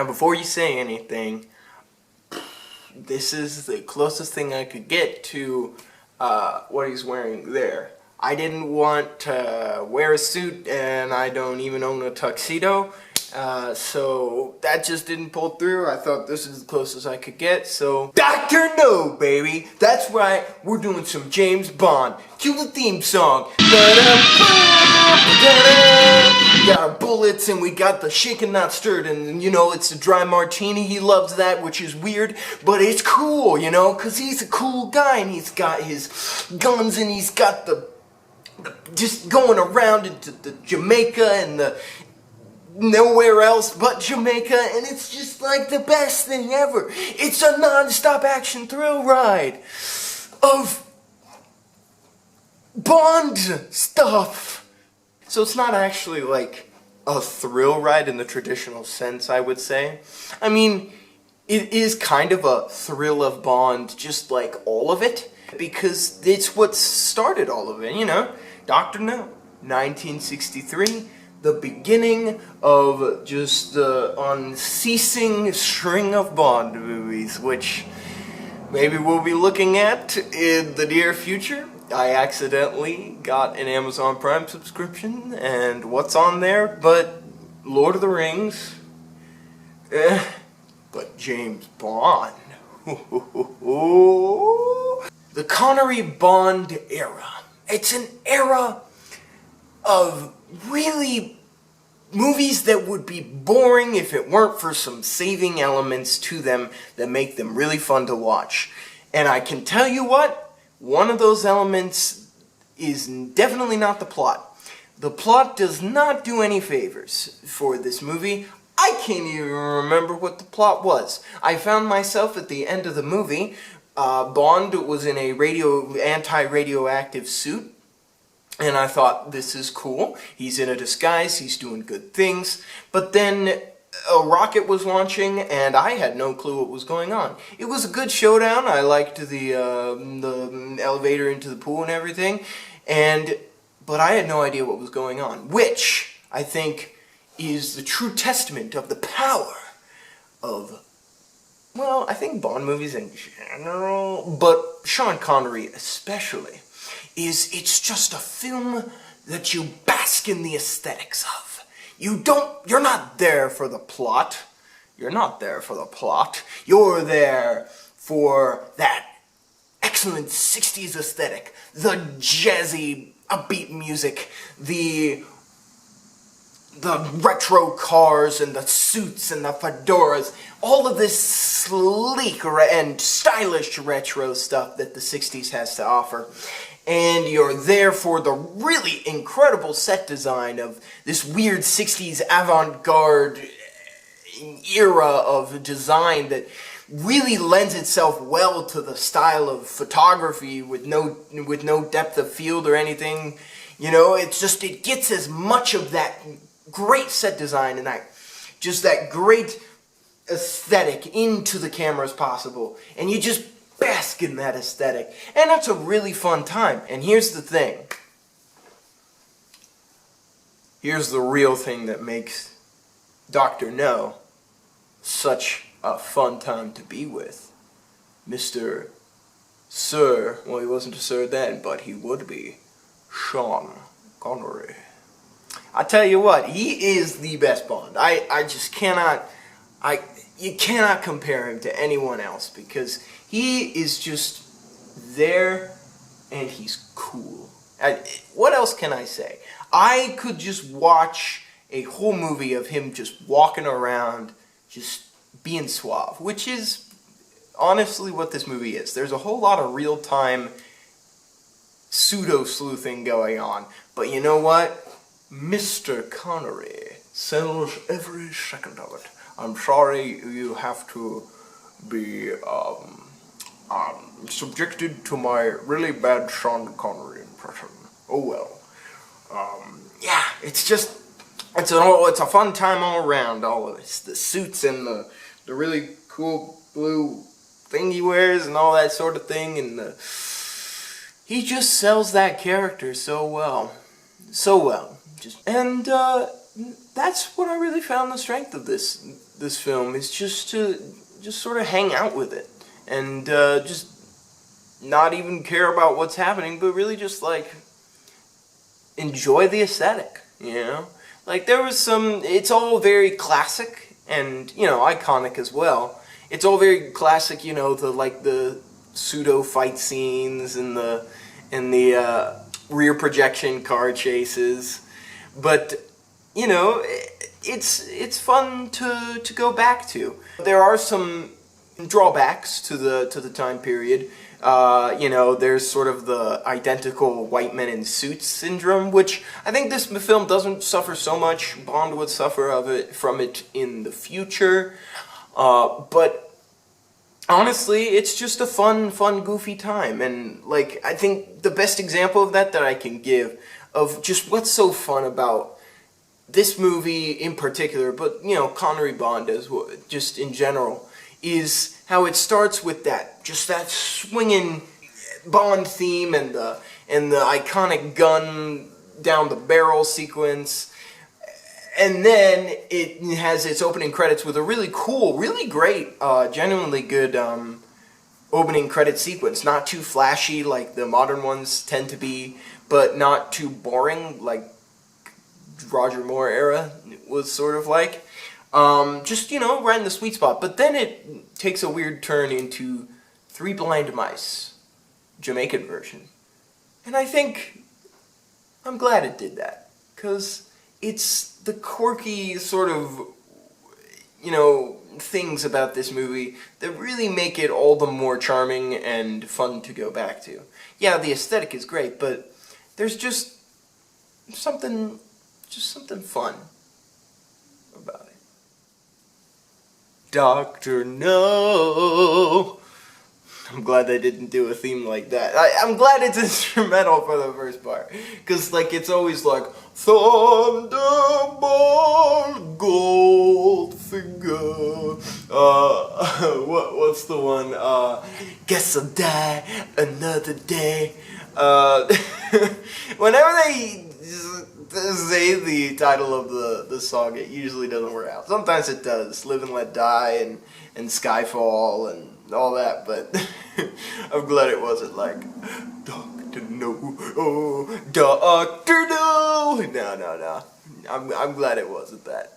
Now, before you say anything, this is the closest thing I could get to what he's wearing there. I didn't want to wear a suit, and I don't even own a tuxedo, so that just didn't pull through. I thought this is the closest I could get, so Dr. No, baby! That's right, we're doing some James Bond. Cue the theme song. We got our bullets, and we got the shaken not stirred, and you know, it's a dry martini. He loves that, which is weird, but it's cool, you know, because he's a cool guy, and he's got his guns, and he's got the just going around into the Jamaica and the nowhere else but Jamaica, and it's just like the best thing ever. It's a non-stop action thrill ride of Bond stuff. So it's not actually like a thrill ride in the traditional sense, I would say. I mean, it is kind of a thrill of Bond, just like all of it, because it's what started all of it, you know? Dr. No, 1963, the beginning of just the unceasing string of Bond movies, which maybe we'll be looking at in the near future. I accidentally got an Amazon Prime subscription, and what's on there but Lord of the Rings, but James Bond. The Connery Bond era. It's an era of really movies that would be boring if it weren't for some saving elements to them that make them really fun to watch. And I can tell you what, one of those elements is definitely not the plot. The plot does not do any favors for this movie. I can't even remember what the plot was. I found myself at the end of the movie. Bond was in a anti-radioactive suit, and I thought, this is cool. He's in a disguise, he's doing good things, but then a rocket was launching, and I had no clue what was going on. It was a good showdown. I liked the elevator into the pool and everything, but I had no idea what was going on, which I think is the true testament of the power of, well, I think Bond movies in general, but Sean Connery especially, it's just a film that you bask in the aesthetics of. You're not there for the plot. You're not there for the plot. You're there for that excellent 60s aesthetic, the jazzy, upbeat music, the retro cars and the suits and the fedoras, all of this sleek and stylish retro stuff that the 60s has to offer. And you're there for the really incredible set design of this weird 60s avant-garde era of design that really lends itself well to the style of photography with no depth of field or anything. You know, it gets as much of that great set design and that great aesthetic into the camera as possible, and you just bask in that aesthetic, and that's a really fun time. And here's the thing. Here's the real thing that makes Dr. No such a fun time to be with. Mr. Sir, well, he wasn't a sir then, but he would be, Sean Connery. I tell you what, he is the best Bond. I just cannot, you cannot compare him to anyone else, because he is just there and he's cool. What else can I say? I could just watch a whole movie of him just walking around, just being suave, which is honestly what this movie is. There's a whole lot of real-time pseudo-sleuthing going on, but you know what? Mr. Connery sells every second of it. I'm sorry you have to be subjected to my really bad Sean Connery impression. Oh well. Yeah, it's a fun time all around. All of it, the suits and the really cool blue thing he wears and all that sort of thing, and he just sells that character so well, so well. that's what I really found the strength of this film, is just to just sort of hang out with it and just not even care about what's happening, but really just like enjoy the aesthetic, you know? Like there was some, it's all very classic and, you know, iconic as well. It's all very classic, you know, the pseudo fight scenes and the rear projection car chases. But, you know, it's fun to go back to. There are some drawbacks to the time period. You know, there's sort of the identical white men in suits syndrome, which I think this film doesn't suffer so much. Bond would suffer from it in the future. But honestly, it's just a fun, goofy time. And, like, I think the best example of that I can give of just what's so fun about this movie in particular, but, you know, Connery Bond as just in general, is how it starts with that swinging Bond theme and the iconic gun down the barrel sequence, and then it has its opening credits with a really cool, really great, genuinely good opening credit sequence. Not too flashy like the modern ones tend to be, but not too boring like Roger Moore era was sort of like. Just, you know, right in the sweet spot. But then it takes a weird turn into Three Blind Mice, Jamaican version. And I think I'm glad it did that, because it's the quirky sort of, you know, things about this movie that really make it all the more charming and fun to go back to. Yeah, the aesthetic is great, but there's just something fun about it. Doctor No. I'm glad they didn't do a theme like that. I'm glad it's instrumental for the first part, because like it's always like Thunderbolt Goldfinger. What's the one? Guess I'll die another day. Whenever they say the title of the song, it usually doesn't work out. Sometimes it does. Live and Let Die and Skyfall and all that, but I'm glad it wasn't like Doctor No, oh Doctor No. No. I'm glad it wasn't that.